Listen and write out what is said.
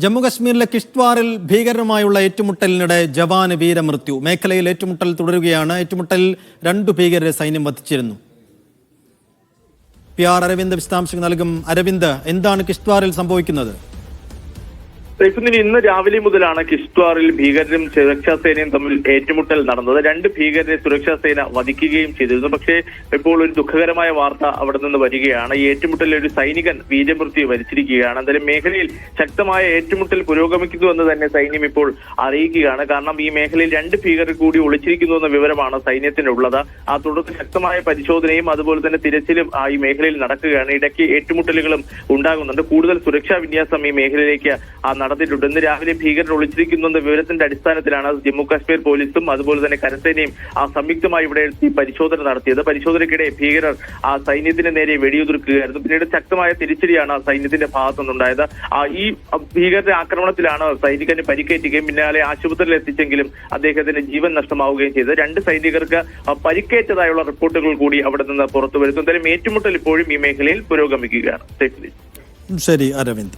ജമ്മുകശ്മീരിലെ കിഷ്ത്വാറിൽ ഭീകരരുമായുള്ള ഏറ്റുമുട്ടലിനിടെ ജവാന് വീരമൃത്യു. മേഖലയിൽ ഏറ്റുമുട്ടൽ തുടരുകയാണ്. ഏറ്റുമുട്ടലിൽ 2 ഭീകരരെ സൈന്യം വധിച്ചിരുന്നു. PR അരവിന്ദ് വിശദാംശങ്ങൾ നൽകും. അരവിന്ദ്, എന്താണ് കിഷ്ത്വാറിൽ സംഭവിക്കുന്നത്? ഇന്ന് രാവിലെ മുതലാണ് കിഷ്ത്വാറിൽ ഭീകരരും സുരക്ഷാ സേനയും തമ്മിൽ ഏറ്റുമുട്ടൽ നടന്നത്. 2 ഭീകരരെ സുരക്ഷാ സേന വധിക്കുകയും ചെയ്തിരുന്നു. പക്ഷേ ഇപ്പോൾ ഒരു ദുഃഖകരമായ വാർത്ത അവിടെ നിന്ന് വരികയാണ്. ഈ ഏറ്റുമുട്ടലിൽ ഒരു സൈനികൻ വീരമൃത്യു വരിച്ചിരിക്കുകയാണ്. എന്തായാലും മേഖലയിൽ ശക്തമായ ഏറ്റുമുട്ടൽ പുരോഗമിക്കുന്നു എന്ന് തന്നെ സൈന്യം ഇപ്പോൾ അറിയിക്കുകയാണ്. കാരണം ഈ മേഖലയിൽ 2 ഭീകരർ കൂടി ഒളിച്ചിരിക്കുന്നു എന്ന വിവരമാണ് സൈന്യത്തിനുള്ളത്. തുടർന്ന് ശക്തമായ പരിശോധനയും അതുപോലെ തന്നെ തിരച്ചിലും ഈ മേഖലയിൽ നടക്കുകയാണ്. ഇടയ്ക്ക് ഏറ്റുമുട്ടലുകളും ഉണ്ടാകുന്നുണ്ട്. കൂടുതൽ സുരക്ഷാ വിന്യാസം ഈ മേഖലയിലേക്ക് നടത്തിയിട്ടുണ്ട്. ഇന്ന് രാവിലെ ഭീകരർ ഒളിച്ചിരിക്കുന്നു എന്ന വിവരത്തിന്റെ അടിസ്ഥാനത്തിലാണ് ജമ്മു കാശ്മീർ പോലീസും അതുപോലെ തന്നെ കരസേനയും സംയുക്തമായി ഇവിടെ എത്തി പരിശോധന നടത്തിയത്. പരിശോധനയ്ക്കിടെ ഭീകരർ സൈന്യത്തിന് നേരെ വെടിയുതിർക്കുകയായിരുന്നു. പിന്നീട് ശക്തമായ തിരിച്ചടിയാണ് സൈന്യത്തിന്റെ ഭാഗത്തു നിന്നുണ്ടായത്. ഈ ഭീകരരുടെ ആക്രമണത്തിലാണ് സൈനികന് പരിക്കേറ്റുകയും പിന്നാലെ ആശുപത്രിയിൽ എത്തിച്ചെങ്കിലും അദ്ദേഹത്തിന് ജീവൻ നഷ്ടമാവുകയും ചെയ്തത്. 2 സൈനികർക്ക് പരിക്കേറ്റതായുള്ള റിപ്പോർട്ടുകൾ കൂടി അവിടെ നിന്ന് പുറത്തു വരുന്നു. എന്തായാലും ഏറ്റുമുട്ടൽ ഇപ്പോഴും ഈ മേഖലയിൽ പുരോഗമിക്കുകയാണ്. ശരി അരവിന്ദ്.